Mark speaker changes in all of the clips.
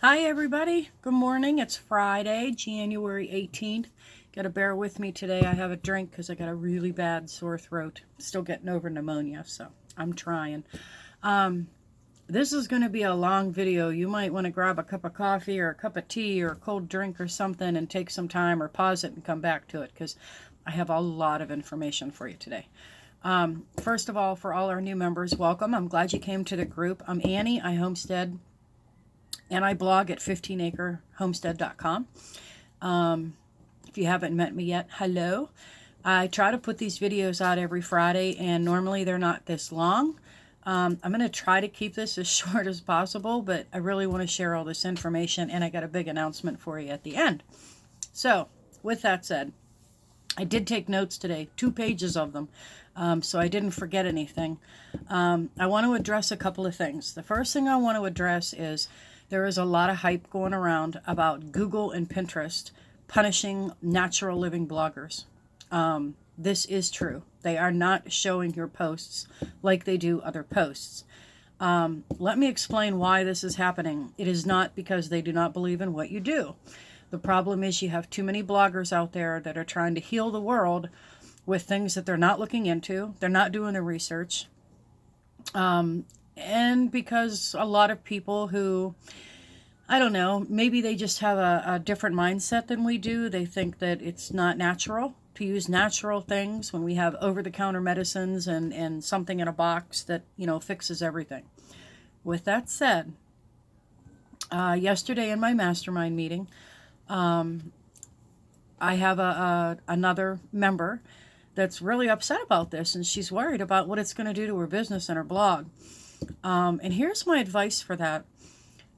Speaker 1: Hi everybody, good morning. It's Friday, January 18th. Gotta bear with me today. I have a drink because I got a really bad sore throat. Still getting over pneumonia, so I'm trying. This is going to be a long video. You might want to grab a cup of coffee or a cup of tea or a cold drink or something and take some time or pause it and come back to it because I have a lot of information for you today. First of all, for all our new members, welcome. I'm glad you came to the group. I'm Annie. I homestead and I blog at 15acrehomestead.com. If you haven't met me yet, hello. I try to put these videos out every Friday, and normally they're not this long. I'm going to try to keep this as short as possible, but I really want to share all this information, and I got a big announcement for you at the end. So, with that said, I did take notes today, 2 pages of them, so I didn't forget anything. I want to address a couple of things. The first thing I want to address is there is a lot of hype going around about Google and Pinterest punishing natural living bloggers. This is true. They are not showing your posts like they do other posts. Let me explain why this is happening. It is not because they do not believe in what you do. The problem is you have too many bloggers out there that are trying to heal the world with things that they're not looking into. They're not doing the research. And because a lot of people who, I don't know, maybe they just have a different mindset than we do. They think that it's not natural to use natural things when we have over-the-counter medicines and something in a box that, fixes everything. With that said, yesterday in my mastermind meeting, I have another member that's really upset about this, and she's worried about what it's going to do to her business and her blog. And here's my advice for that.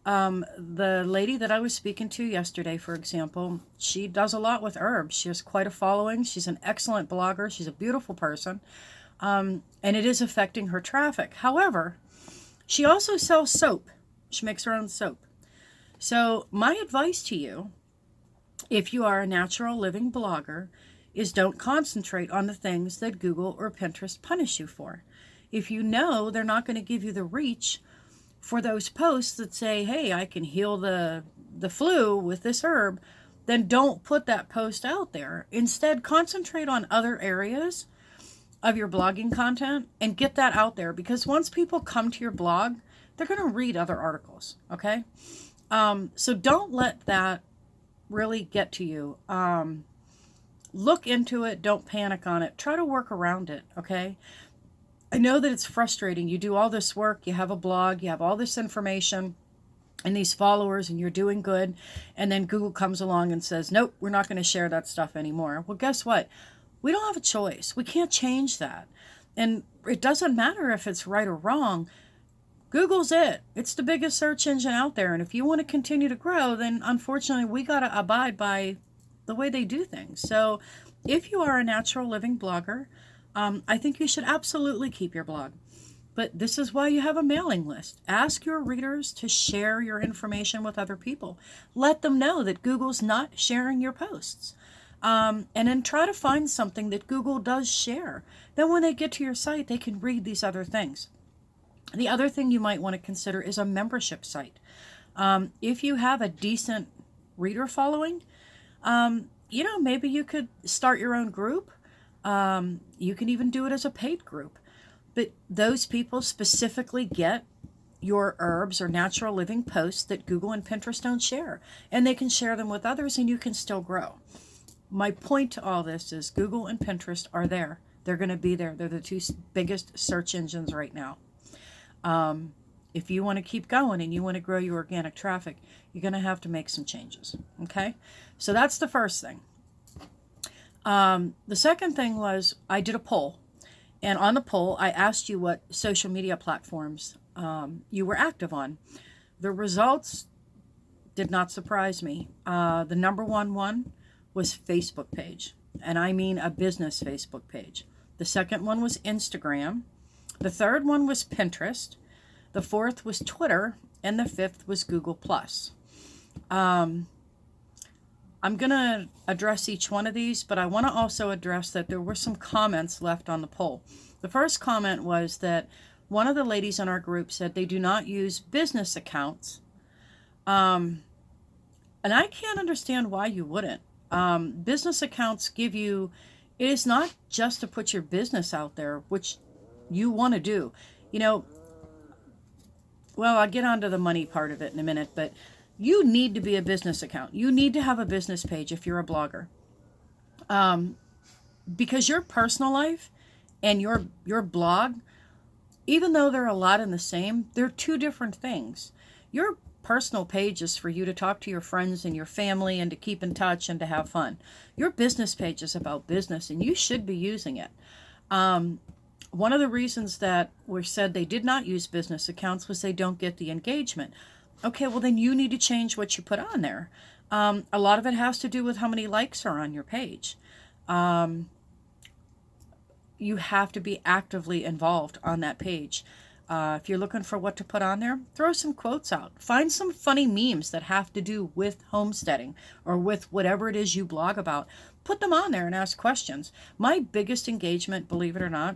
Speaker 1: The lady that I was speaking to yesterday, for example, she does a lot with herbs. She has quite a following. She's an excellent blogger. She's a beautiful person. And it is affecting her traffic. However, she also sells soap. She makes her own soap. So my advice to you, if you are a natural living blogger, is don't concentrate on the things that Google or Pinterest punish you for. If you know they're not going to give you the reach for those posts that say, hey, I can heal the flu with this herb, then don't put that post out there. Instead, concentrate on other areas of your blogging content and get that out there, because once people come to your blog, they're going to read other articles, okay? So don't let that really get to you. Look into it. Don't panic on it. Try to work around it, okay? I know that it's frustrating. You do all this work, you have a blog, you have all this information and these followers, and you're doing good, and then Google comes along and says, nope, we're not going to share that stuff anymore. Well, guess what? We don't have a choice. We can't change that. And it doesn't matter if it's right or wrong. Google's it. It's the biggest search engine out there. And if you want to continue to grow, then unfortunately we got to abide by the way they do things. So if you are a natural living blogger, I think you should absolutely keep your blog. But this is why you have a mailing list. Ask your readers to share your information with other people. Let them know that Google's not sharing your posts. And then try to find something that Google does share. Then when they get to your site, they can read these other things. The other thing you might want to consider is a membership site. If you have a decent reader following, maybe you could start your own group. You can even do it as a paid group. But those people specifically get your herbs or natural living posts that Google and Pinterest don't share. And they can share them with others, and you can still grow. My point to all this is Google and Pinterest are there. They're going to be there. They're the 2 biggest search engines right now. If you want to keep going and you want to grow your organic traffic, you're going to have to make some changes. Okay? So that's the first thing. The second thing was I did a poll. And on the poll, I asked you what social media platforms you were active on. The results did not surprise me. The number one was Facebook page. And I mean a business Facebook page. The second one was Instagram. The third one was Pinterest. The fourth was Twitter. And the fifth was Google+. I'm going to address each one of these, but I want to also address that there were some comments left on the poll. The first comment was that one of the ladies in our group said they do not use business accounts And I can't understand why you wouldn't. Business accounts give you, it is not just to put your business out there, which you want to do. You know, well, I'll get onto the money part of it in a minute, but you need to be a business account. You need to have a business page if you're a blogger. Because your personal life and your blog, even though they're a lot in the same, they're two different things. Your personal page is for you to talk to your friends and your family and to keep in touch and to have fun. Your business page is about business, and you should be using it. One of the reasons that we said they did not use business accounts was they don't get the engagement. Okay, well then you need to change what you put on there. A lot of it has to do with how many likes are on your page. You have to be actively involved on that page. If you're looking for what to put on there, throw some quotes out. Find some funny memes that have to do with homesteading or with whatever it is you blog about. Put them on there and ask questions. My biggest engagement, believe it or not,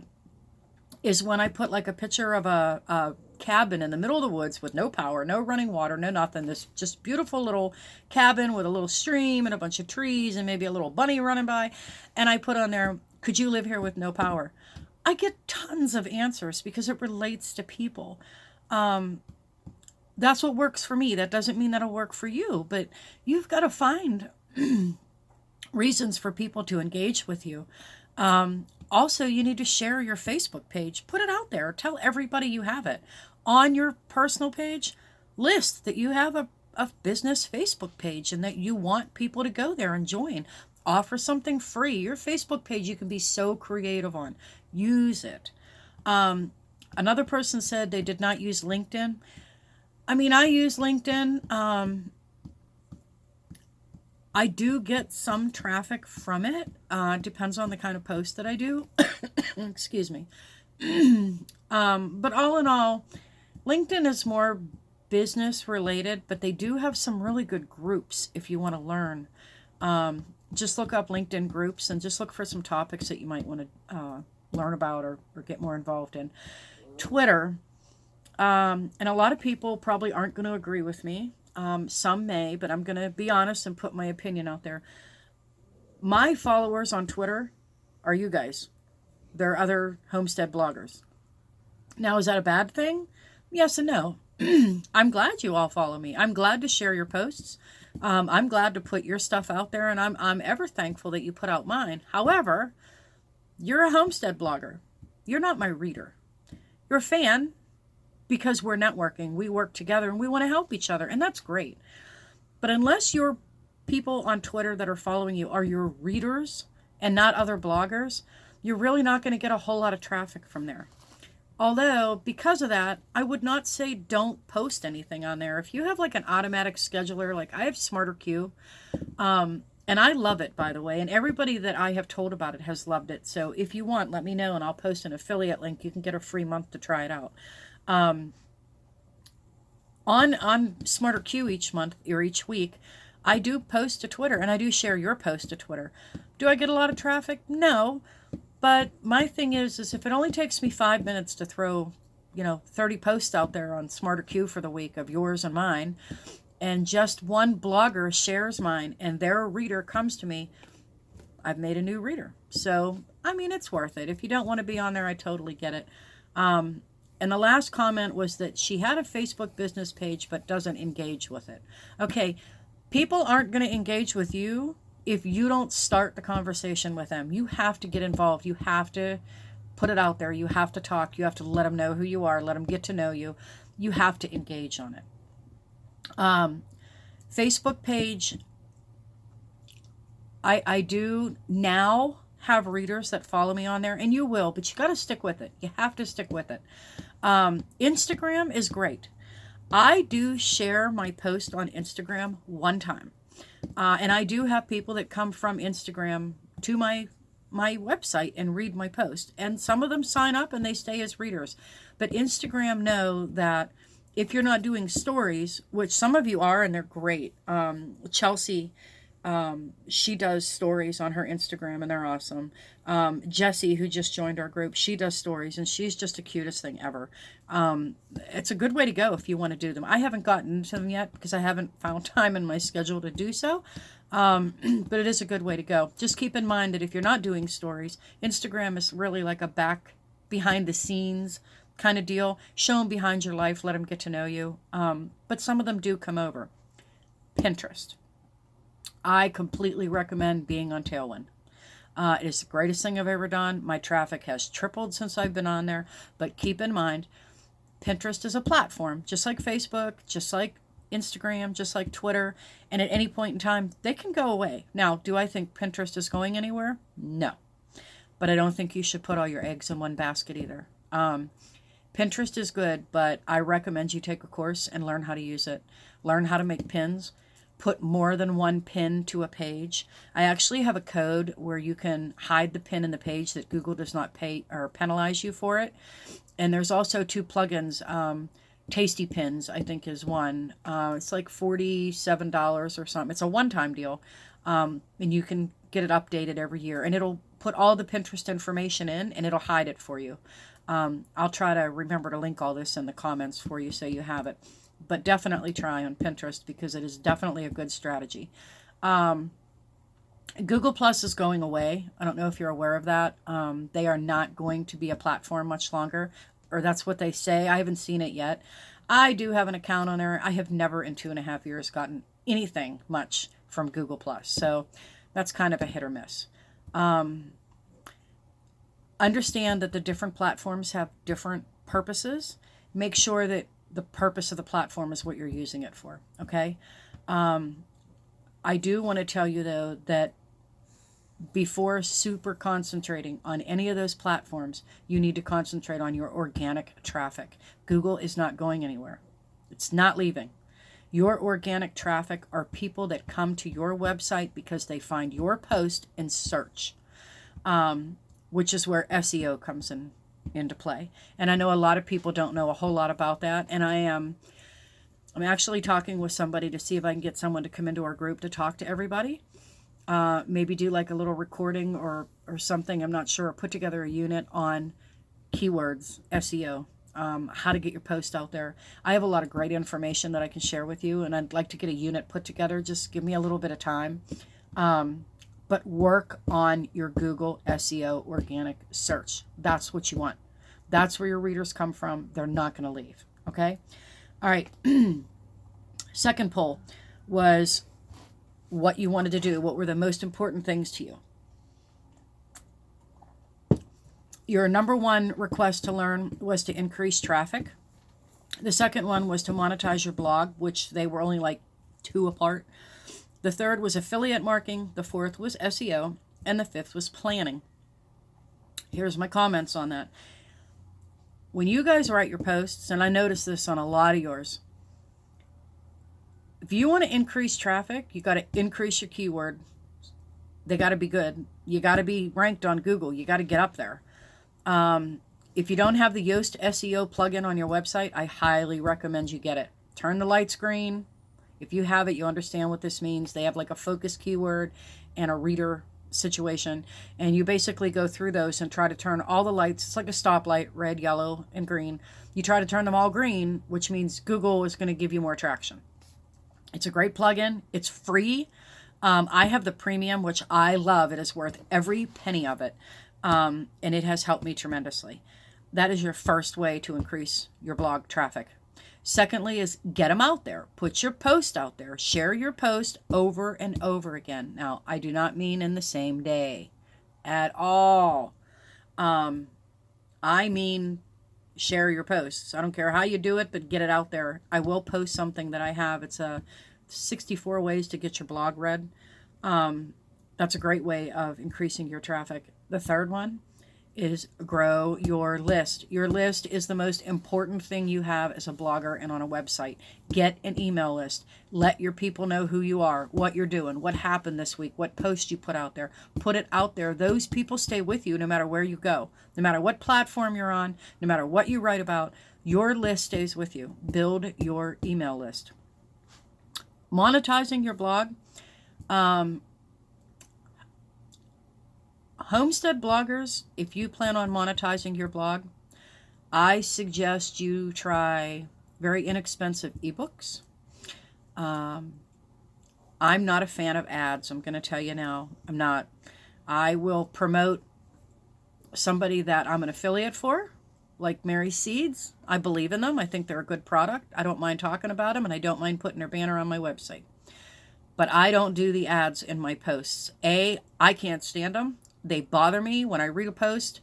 Speaker 1: is when I put like a picture of a cabin in the middle of the woods with no power, no running water, no nothing. This just beautiful little cabin with a little stream and a bunch of trees and maybe a little bunny running by. And I put on there, could you live here with no power? I get tons of answers because it relates to people. That's what works for me. That doesn't mean that'll work for you, but you've got to find reasons for people to engage with you. Also, you need to share your Facebook page. Put it out there. Tell everybody you have it. On your personal page, list that you have a business Facebook page and that you want people to go there and join. Offer something free. Your Facebook page you can be so creative on. Use it. Another person said they did not use LinkedIn. I mean, I use LinkedIn. I do get some traffic from it. Depends on the kind of post that I do. Excuse me. But all in all, LinkedIn is more business related, but they do have some really good groups if you want to learn. Just look up LinkedIn groups and just look for some topics that you might want to learn about or get more involved in. Twitter, and a lot of people probably aren't going to agree with me. Some may, but I'm going to be honest and put my opinion out there. My followers on Twitter are you guys. They're other homestead bloggers. Now, is that a bad thing? Yes and no. I'm glad you all follow me. I'm glad to share your posts. I'm glad to put your stuff out there, and I'm ever thankful that you put out mine. However, you're a homestead blogger. You're not my reader. You're a fan because we're networking. We work together, and we want to help each other, and that's great. But unless your people on Twitter that are following you are your readers and not other bloggers, you're really not going to get a whole lot of traffic from there. Although, because of that, I would not say don't post anything on there. If you have like an automatic scheduler, like I have Smarter Queue, and I love it, by the way, and everybody that I have told about it has loved it. So if you want, let me know, and I'll post an affiliate link. You can get a free month to try it out. On Smarter Queue each month or each week, I do post to Twitter, and I do share your post to Twitter. Do I get a lot of traffic? No. But my thing is if it only takes me 5 minutes to throw, 30 posts out there on Smarter Queue for the week of yours and mine, and just one blogger shares mine and their reader comes to me, I've made a new reader. So, I mean, it's worth it. If you don't want to be on there, I totally get it. And the last comment was that she had a Facebook business page but doesn't engage with it. Okay, people aren't going to engage with you if you don't start the conversation with them. You have to get involved. You have to put it out there. You have to talk. You have to let them know who you are. Let them get to know you. You have to engage on it. Facebook page, I do now have readers that follow me on there, and you will, but you got to stick with it. You have to stick with it. Instagram is great. I do share my post on Instagram one time. And I do have people that come from Instagram to my website and read my post. And some of them sign up and they stay as readers. But Instagram know that if you're not doing stories, which some of you are and they're great. Chelsea She does stories on her Instagram and they're awesome. Jessie, who just joined our group, she does stories and she's just the cutest thing ever. It's a good way to go if you want to do them. I haven't gotten into them yet because I haven't found time in my schedule to do so. But it is a good way to go. Just keep in mind that if you're not doing stories, Instagram is really like a behind the scenes kind of deal. Show them behind your life, let them get to know you. But some of them do come over. Pinterest. I completely recommend being on Tailwind. It is the greatest thing I've ever done. My traffic has tripled since I've been on there. But keep in mind, Pinterest is a platform, just like Facebook, just like Instagram, just like Twitter. And at any point in time, they can go away. Now, do I think Pinterest is going anywhere? No. But I don't think you should put all your eggs in one basket either. Pinterest is good, but I recommend you take a course and learn how to use it. Learn how to make pins. Put more than one pin to a page. I actually have a code where you can hide the pin in the page that Google does not pay or penalize you for it. And there's also 2 plugins. Tasty Pins, I think, is one. It's like $47 or something. It's a one-time deal. And you can get it updated every year. And it'll put all the Pinterest information in and it'll hide it for you. I'll try to remember to link all this in the comments for you so you have it. But definitely try on Pinterest because it is definitely a good strategy. Google Plus is going away. I don't know if you're aware of that. They are not going to be a platform much longer, or that's what they say. I haven't seen it yet. I do have an account on there. I have never in 2.5 years gotten anything much from Google Plus. So that's kind of a hit or miss. Understand that the different platforms have different purposes. Make sure that the purpose of the platform is what you're using it for. Okay. I do want to tell you though that before super concentrating on any of those platforms, you need to concentrate on your organic traffic. Google is not going anywhere. It's not leaving. Your organic traffic are people that come to your website because they find your post in search, which is where SEO comes into play. And I know a lot of people don't know a whole lot about that. And I'm actually talking with somebody to see if I can get someone to come into our group to talk to everybody. Maybe do like a little recording or something. I'm not sure. Put together a unit on keywords, SEO, how to get your post out there. I have a lot of great information that I can share with you, and I'd like to get a unit put together. Just give me a little bit of time. But work on your Google SEO organic search. That's what you want. That's where your readers come from. They're not going to leave. Okay? All right. Second poll was what you wanted to do. What were the most important things to you? Your number one request to learn was to increase traffic. The second one was to monetize your blog, which they were only like 2 apart. The third was affiliate marketing. The fourth was SEO. And the fifth was planning. Here's my comments on that. When you guys write your posts, and I notice this on a lot of yours, if you want to increase traffic, you got to increase your keyword. They got to be good. You got to be ranked on Google. You got to get up there. If you don't have the Yoast SEO plugin on your website, I highly recommend you get it. Turn the lights green. If you have it, you understand what this means. They have like a focus keyword and a reader situation. And you basically go through those and try to turn all the lights. It's like a stoplight, red, yellow, and green. You try to turn them all green, which means Google is going to give you more traction. It's a great plugin. It's free. I have the premium, which I love. It is worth every penny of it. And it has helped me tremendously. That is your first way to increase your blog traffic. Secondly is get them out there. Put your post out there. Share your post over and over again. Now, I do not mean in the same day at all. I mean share your posts. I don't care how you do it, but get it out there. I will post something that I have. It's 64 ways to get your blog read. That's a great way of increasing your traffic. The third one is grow your list. Your list is the most important thing you have as a blogger and on a website. Get an email list. Let your people know who you are, what you're doing, what happened this week, what post you put out there. Put it out there. Those people stay with you no matter where you go, no matter what platform you're on, no matter what you write about. Your list stays with you. Build your email list. Monetizing your blog. Homestead bloggers, if you plan on monetizing your blog, I suggest you try very inexpensive ebooks. I'm not a fan of ads. I'm going to tell you now. I'm not. I will promote somebody that I'm an affiliate for, like Mary Seeds. I believe in them. I think they're a good product. I don't mind talking about them, and I don't mind putting their banner on my website. But I don't do the ads in my posts. I can't stand them. They bother me when I read a post.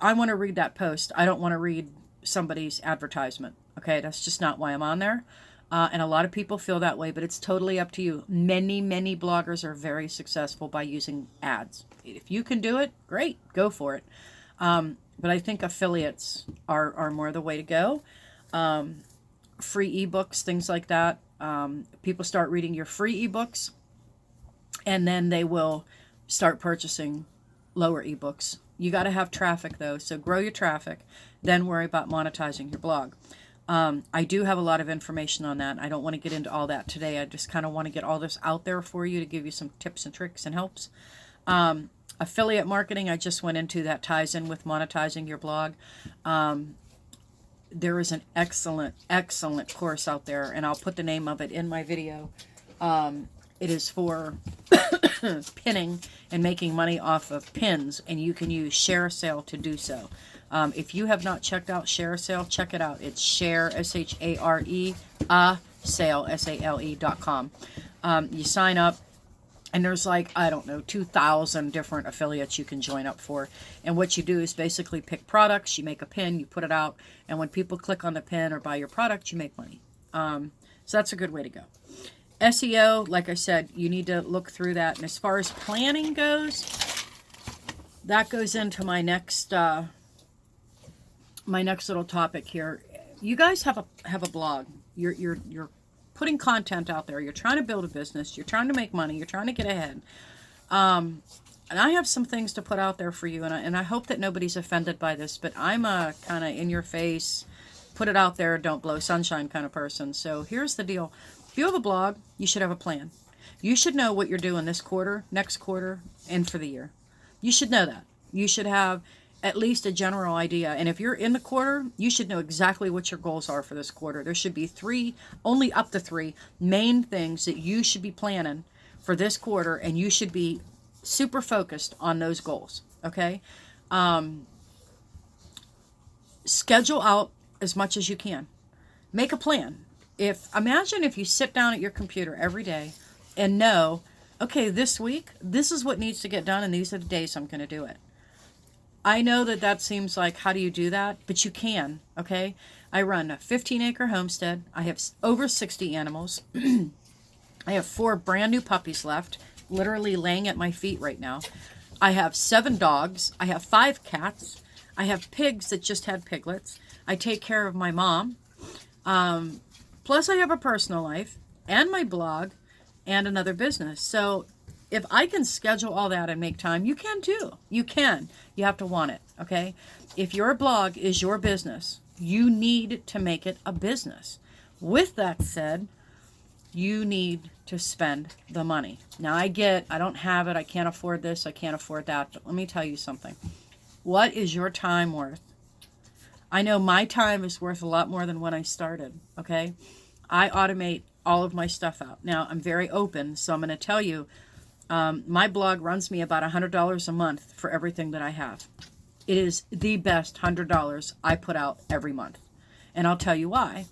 Speaker 1: I want to read that post. I don't want to read somebody's advertisement. Okay, that's just not why I'm on there. And a lot of people feel that way, but it's totally up to you. Many, many bloggers are very successful by using ads. If you can do it, great, go for it. But I think affiliates are more the way to go. Free ebooks, things like that. People start reading your free ebooks, and then they will start purchasing lower ebooks. You got to have traffic though, so grow your traffic, then worry about monetizing your blog. I do have a lot of information on that. I don't want to get into all that today. I just kind of want to get all this out there for you to give you some tips and tricks and helps. Affiliate marketing, I just went into, that ties in with monetizing your blog. There is an excellent, excellent course out there, and I'll put the name of it in my video. It is for pinning and making money off of pins, and you can use ShareASale to do so. If you have not checked out ShareASale, check it out. It's share, SHARE, sale, SALE.com. You sign up, and there's like, I don't know, 2,000 different affiliates you can join up for. And what you do is basically pick products, you make a pin, you put it out, and when people click on the pin or buy your product, you make money. So that's a good way to go. SEO, like I said, you need to look through that. And as far as planning goes, that goes into my next little topic here. You guys have a blog. You're putting content out there. You're trying to build a business. You're trying to make money. You're trying to get ahead. And I have some things to put out there for you. And I hope that nobody's offended by this. But I'm a kind of in your face, put it out there, don't blow sunshine kind of person. So here's the deal. If you have a blog, you should have a plan. You should know what you're doing this quarter, next quarter, and for the year. You should know that. You should have at least a general idea. And if you're in the quarter, you should know exactly what your goals are for this quarter. There should be only up to three main things that you should be planning for this quarter, and you should be super focused on those goals. Okay? Schedule out as much as you can. Make a plan. Imagine if you sit down at your computer every day and know, okay, this week, this is what needs to get done, and these are the days I'm going to do it. I know that seems like, how do you do that? But you can, okay? I run a 15-acre homestead. I have over 60 animals. I have 4 brand new puppies left, literally laying at my feet right now. I have 7 dogs. I have 5 cats. I have pigs that just had piglets. I take care of my mom. Plus, I have a personal life and my blog and another business. So if I can schedule all that and make time, you can too. You can. You have to want it, okay? If your blog is your business, you need to make it a business. With that said, you need to spend the money. Now, I don't have it. I can't afford this. I can't afford that. But let me tell you something. What is your time worth? I know my time is worth a lot more than when I started, okay? I automate all of my stuff out. Now, I'm very open, so I'm going to tell you, my blog runs me about $100 a month for everything that I have. It is the best $100 I put out every month. And I'll tell you why.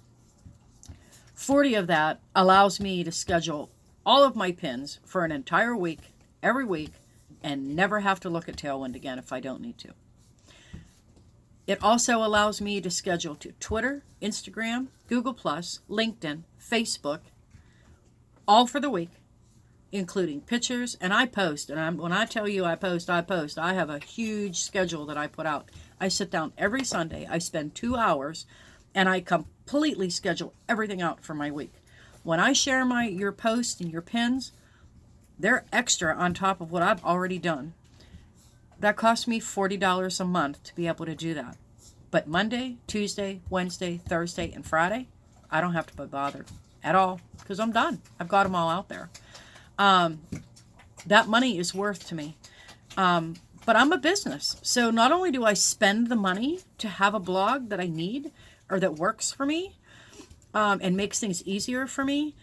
Speaker 1: 40 of that allows me to schedule all of my pins for an entire week, every week, and never have to look at Tailwind again if I don't need to. It also allows me to schedule to Twitter, Instagram, Google+, LinkedIn, Facebook, all for the week, including pictures, and I post. And when I tell you I post. I have a huge schedule that I put out. I sit down every Sunday. I spend 2 hours, and I completely schedule everything out for my week. When I share your posts and your pins, they're extra on top of what I've already done. That costs me $40 a month to be able to do that. But Monday, Tuesday, Wednesday, Thursday, and Friday, I don't have to be bothered at all because I'm done. I've got them all out there. That money is worth to me. But I'm a business. So not only do I spend the money to have a blog that I need or that works for me, and makes things easier for me,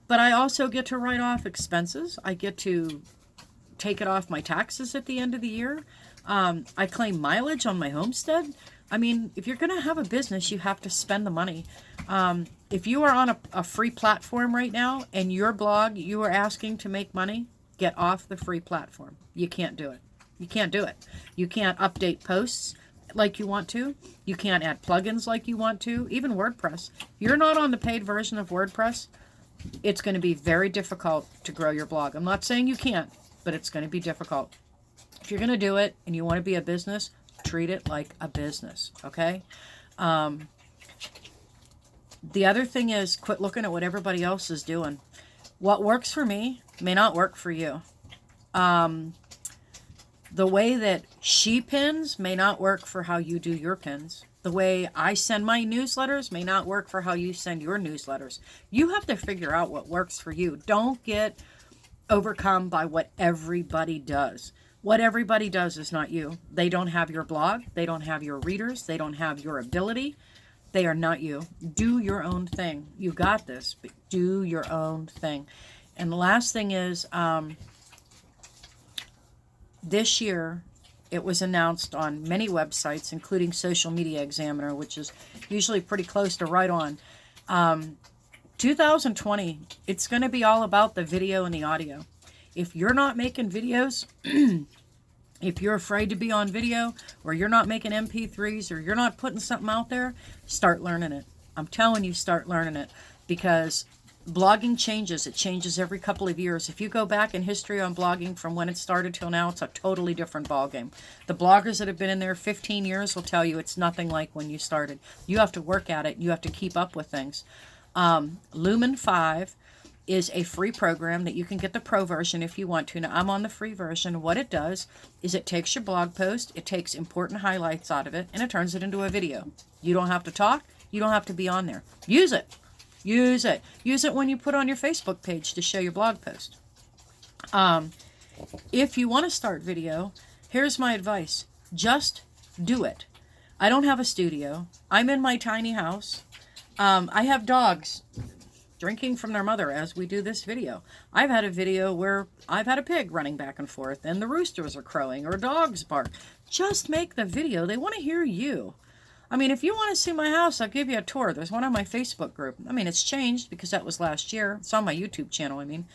Speaker 1: but I also get to write off expenses. I get to take it off my taxes at the end of the year. I claim mileage on my homestead. I mean, if you're going to have a business, you have to spend the money. If you are on a free platform right now and your blog, you are asking to make money, get off the free platform. You can't do it. You can't do it. You can't update posts like you want to. You can't add plugins like you want to. Even WordPress. If you're not on the paid version of WordPress, it's going to be very difficult to grow your blog. I'm not saying you can't, but it's going to be difficult. If you're going to do it and you want to be a business, treat it like a business, okay? The other thing is, quit looking at what everybody else is doing. What works for me may not work for you. The way that she pins may not work for how you do your pins. The way I send my newsletters may not work for how you send your newsletters. You have to figure out what works for you. Don't get overcome by what everybody does. What everybody does is not you. They don't have your blog. They don't have your readers. They don't have your ability. They are not you. Do your own thing. You got this, but do your own thing. And the last thing is, this year, it was announced on many websites, including Social Media Examiner, which is usually pretty close to right on. 2020, it's going to be all about the video and the audio. If you're not making videos, if you're afraid to be on video, or you're not making MP3s, or you're not putting something out there, start learning it. I'm telling you, start learning it, because blogging changes. It changes every couple of years. If you go back in history on blogging from when it started till now, it's a totally different ballgame. The bloggers that have been in there 15 years will tell you it's nothing like when you started. You have to work at it. You have to keep up with things. Lumen 5 is a free program that you can get the pro version if you want to. Now, I'm on the free version. What it does is it takes your blog post, it takes important highlights out of it, and it turns it into a video. You don't have to talk. You don't have to be on there. Use it. Use it. Use it when you put on your Facebook page to show your blog post. If you want to start video, here's my advice. Just do it. I don't have a studio. I'm in my tiny house. I have dogs drinking from their mother as we do this video. I've had a video where I've had a pig running back and forth and the roosters are crowing or dogs bark. Just make the video. They want to hear you. I mean, if you want to see my house, I'll give you a tour. There's one on my Facebook group. I mean, it's changed because that was last year. It's on my YouTube channel, I mean.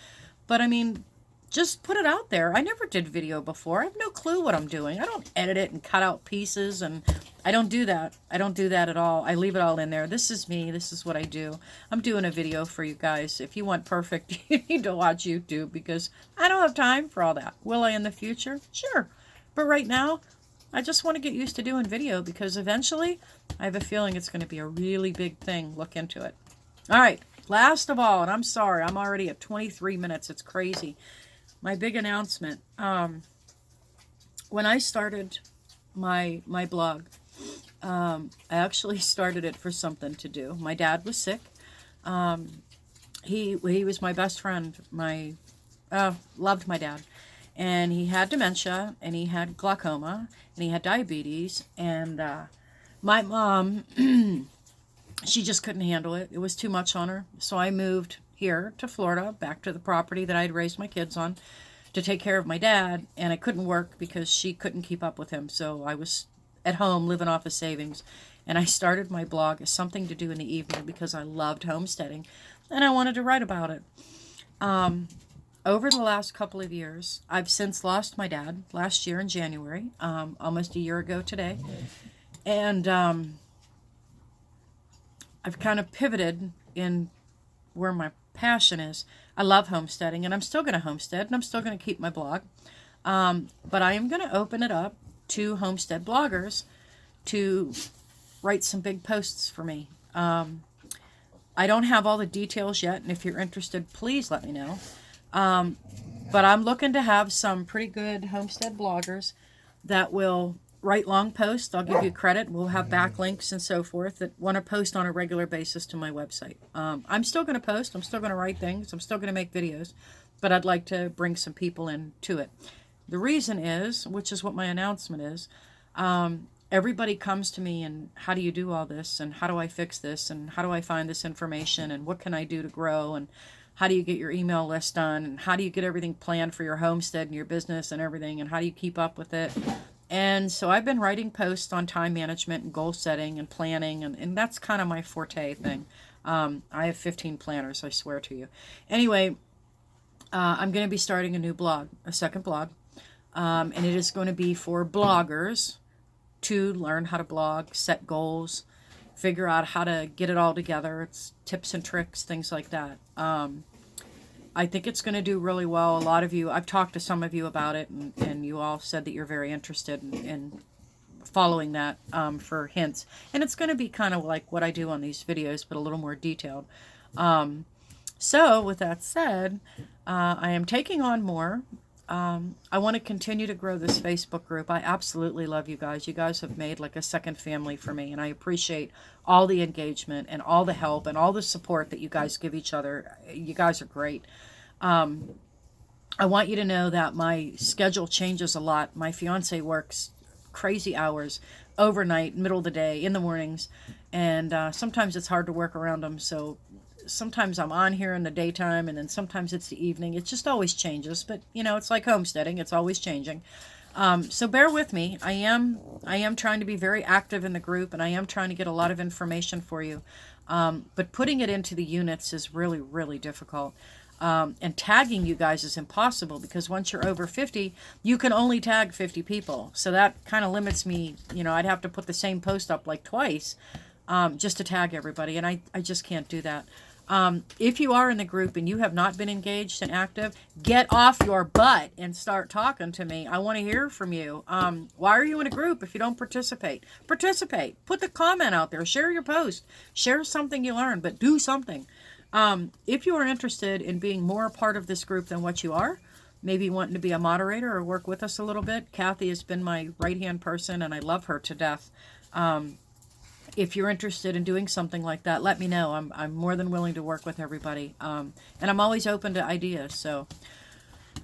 Speaker 1: But, I mean, just put it out there. I never did video before. I have no clue what I'm doing. I don't edit it and cut out pieces, and I don't do that. I don't do that at all. I leave it all in there. This is me. This is what I do. I'm doing a video for you guys. If you want perfect, you need to watch YouTube, because I don't have time for all that. Will I in the future? Sure. But right now, I just want to get used to doing video, because eventually I have a feeling it's going to be a really big thing. Look into it. All right. Last of all, and I'm sorry, I'm already at 23 minutes. It's crazy. My big announcement. When I started my blog, I actually started it for something to do. My dad was sick. He was my best friend. Loved my dad. And he had dementia, and he had glaucoma, and he had diabetes, and my mom, she just couldn't handle it. It was too much on her. So I moved here to Florida, back to the property that I'd raised my kids on, to take care of my dad, and I couldn't work because she couldn't keep up with him. So I was at home living off of savings, and I started my blog as something to do in the evening because I loved homesteading, and I wanted to write about it. Over the last couple of years, I've since lost my dad last year in January, almost a year ago today. And I've kind of pivoted in where my passion is. I love homesteading, and I'm still going to homestead, and I'm still going to keep my blog. But I am going to open it up to homestead bloggers to write some big posts for me. I don't have all the details yet, and if you're interested, please let me know. But I'm looking to have some pretty good homestead bloggers that will write long posts. I'll give you credit. We'll have backlinks and so forth that want to post on a regular basis to my website. I'm still going to post. I'm still going to write things. I'm still going to make videos, but I'd like to bring some people into it. The reason is, which is what my announcement is, everybody comes to me and how do you do all this and how do I fix this and how do I find this information and what can I do to grow and how do you get your email list done and how do you get everything planned for your homestead and your business and everything and how do you keep up with it. And so I've been writing posts on time management and goal setting and planning, and that's kind of my forte thing. I have 15 planners, I swear to you. Anyway, I'm going to be starting a new blog, a second blog, and it is going to be for bloggers to learn how to blog, set goals, figure out how to get it all together. It's tips and tricks, things like that. I think it's going to do really well. A lot of you, I've talked to some of you about it, and you all said that you're very interested in following that for hints. And it's going to be kind of like what I do on these videos, but a little more detailed. So with that said, I am taking on more. I want to continue to grow this Facebook group. I absolutely love you guys. You guys have made like a second family for me, and I appreciate all the engagement and all the help and all the support that you guys give each other. You guys are great. I want you to know that my schedule changes a lot. My fiance works crazy hours, overnight, middle of the day, in the mornings, and sometimes it's hard to work around him, so sometimes I'm on here in the daytime and then sometimes it's the evening. It just always changes, but you know, it's like homesteading. It's always changing. So bear with me. I am trying to be very active in the group and I am trying to get a lot of information for you. But putting it into the units is really, really difficult. And tagging you guys is impossible because once you're over 50, you can only tag 50 people. So that kind of limits me. You know, I'd have to put the same post up like twice just to tag everybody. And I just can't do that. If you are in the group and you have not been engaged and active, get off your butt and start talking to me. I want to hear from you. Why are you in a group if you don't participate? Participate. Put the comment out there. Share your post. Share something you learned, but do something. If you are interested in being more a part of this group than what you are, maybe wanting to be a moderator or work with us a little bit, Kathy has been my right-hand person and I love her to death. If you're interested in doing something like that, let me know. I'm more than willing to work with everybody. And I'm always open to ideas. So,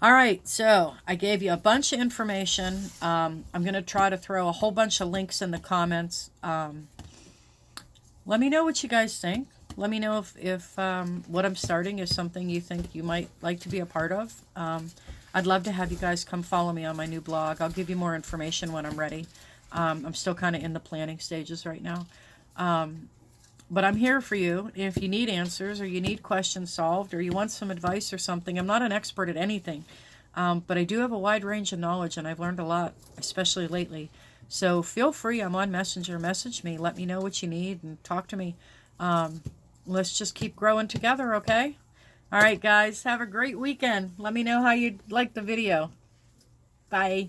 Speaker 1: all right. So I gave you a bunch of information. I'm going to try to throw a whole bunch of links in the comments. Let me know what you guys think. Let me know if what I'm starting is something you think you might like to be a part of. I'd love to have you guys come follow me on my new blog. I'll give you more information when I'm ready. I'm still kind of in the planning stages right now. But I'm here for you. If you need answers or you need questions solved or you want some advice or something, I'm not an expert at anything. But I do have a wide range of knowledge and I've learned a lot, especially lately. So feel free. I'm on Messenger. Message me. Let me know what you need and talk to me. Let's just keep growing together, okay? All right, guys. Have a great weekend. Let me know how you liked the video. Bye.